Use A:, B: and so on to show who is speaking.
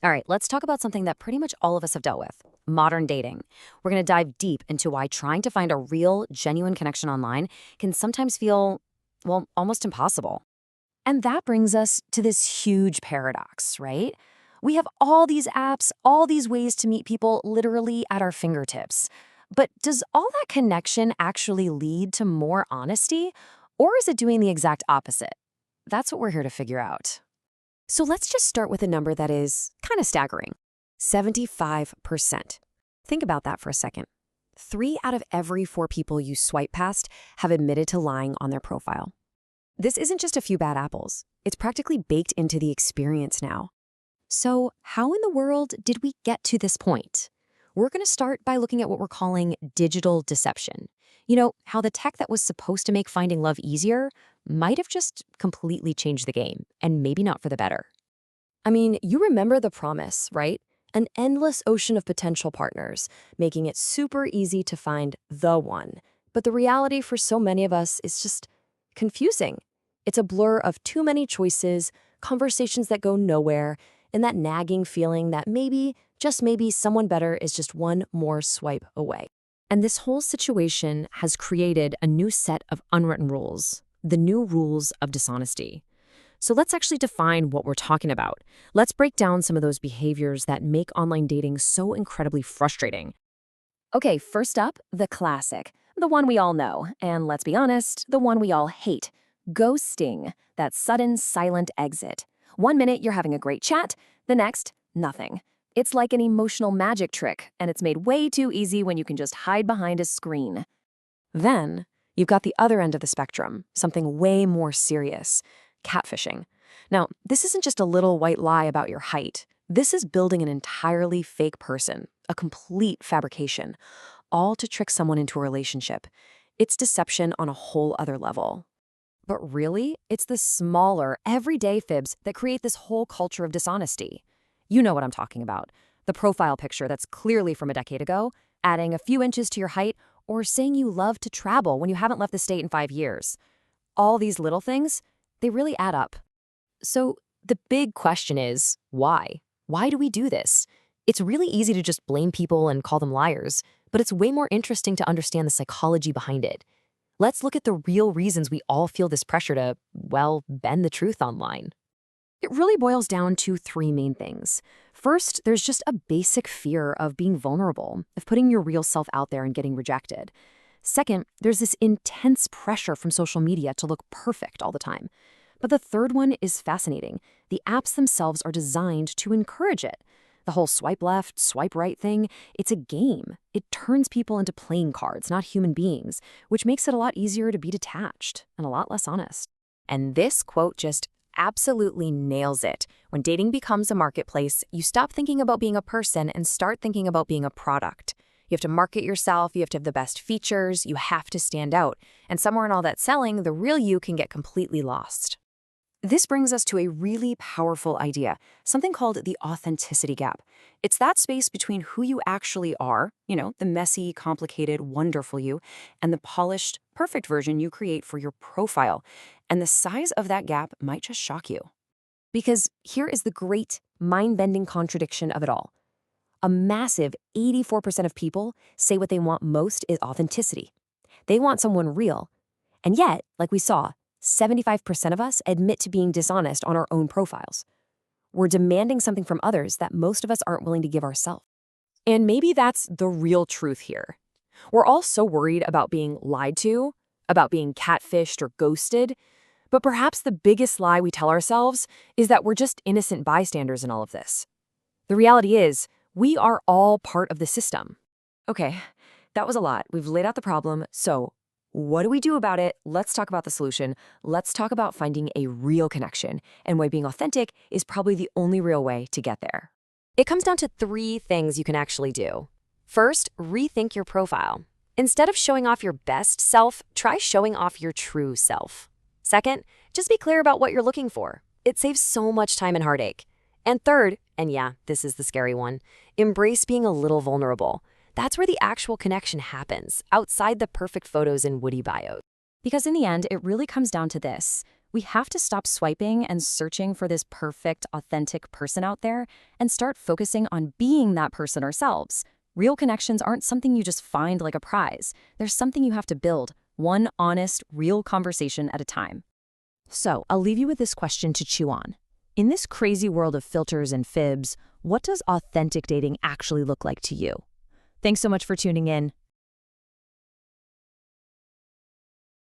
A: All right, let's talk about something that pretty much all of us have dealt with: modern dating. We're going to dive deep into why trying to find a real, genuine connection online can sometimes feel, well, almost impossible. And that brings us to this huge paradox, right? We have all these apps, all these ways to meet people literally at our fingertips. But does all that connection actually lead to more honesty? Or is it doing the exact opposite? That's what we're here to figure out. So let's just start with a number that is kind of staggering: 75%. Think about that for a second. 3 out of every 4 people you swipe past have admitted to lying on their profile. This isn't just a few bad apples. It's practically baked into the experience now. So, how in the world did we get to this point? We're going to start by looking at what we're calling digital deception. How the tech that was supposed to make finding love easier might have just completely changed the game, and maybe not for the better.
B: I mean, you remember the promise, right? An endless ocean of potential partners, making it super easy to find the one. But the reality for so many of us is just confusing. It's a blur of too many choices, conversations that go nowhere, and that nagging feeling that maybe, just maybe, someone better is just one more swipe away.
A: And this whole situation has created a new set of unwritten rules, the new rules of dishonesty. So let's actually define what we're talking about. Let's break down some of those behaviors that make online dating so incredibly frustrating.
B: Okay, first up, the classic, the one we all know, and let's be honest, the one we all hate: ghosting, that sudden silent exit. 1 minute you're having a great chat, the next, nothing. It's like an emotional magic trick, and it's made way too easy when you can just hide behind a screen.
A: Then, you've got the other end of the spectrum, something way more serious: catfishing. Now, this isn't just a little white lie about your height. This is building an entirely fake person, a complete fabrication, all to trick someone into a relationship. It's deception on a whole other level. But really, it's the smaller, everyday fibs that create this whole culture of dishonesty. You know what I'm talking about. The profile picture that's clearly from a decade ago, adding a few inches to your height, or saying you love to travel when you haven't left the state in 5 years. All these little things, they really add up. So the big question is, why? Why do we do this? It's really easy to just blame people and call them liars, but it's way more interesting to understand the psychology behind it. Let's look at the real reasons we all feel this pressure to, well, bend the truth online. It really boils down to 3 main things. First, there's just a basic fear of being vulnerable, of putting your real self out there and getting rejected. Second, there's this intense pressure from social media to look perfect all the time. But the third one is fascinating. The apps themselves are designed to encourage it. The whole swipe left, swipe right thing, it's a game. It turns people into playing cards, not human beings, which makes it a lot easier to be detached and a lot less honest. And this quote just absolutely nails it. When dating becomes a marketplace, you stop thinking about being a person and start thinking about being a product. You have to market yourself, you have to have the best features, you have to stand out. And somewhere in all that selling, the real you can get completely lost. This brings us to a really powerful idea, something called the authenticity gap. It's that space between who you actually are, the messy, complicated, wonderful you, and the polished, perfect version you create for your profile. And the size of that gap might just shock you. Because here is the great, mind-bending contradiction of it all. A massive 84% of people say what they want most is authenticity. They want someone real. And yet, like we saw, 75% of us admit to being dishonest on our own profiles. We're demanding something from others that most of us aren't willing to give ourselves. And maybe that's the real truth here. We're all so worried about being lied to, about being catfished or ghosted, but perhaps the biggest lie we tell ourselves is that we're just innocent bystanders in all of this. The reality is, we are all part of the system. Okay, that was a lot. We've laid out the problem, so what do we do about it? Let's talk about the solution. Let's talk about finding a real connection and why being authentic is probably the only real way to get there. It comes down to 3 things you can actually do. First, rethink your profile. Instead of showing off your best self, try showing off your true self. Second, just be clear about what you're looking for. It saves so much time and heartache. And third, and yeah, this is the scary one, embrace being a little vulnerable. That's where the actual connection happens, outside the perfect photos and witty bios. Because in the end, it really comes down to this.
C: We have to stop swiping and searching for this perfect, authentic person out there and start focusing on being that person ourselves. Real connections aren't something you just find like a prize. They're something you have to build, one honest, real conversation at a time.
B: So, I'll leave you with this question to chew on. In this crazy world of filters and fibs, what does authentic dating actually look like to you? Thanks so much for tuning in.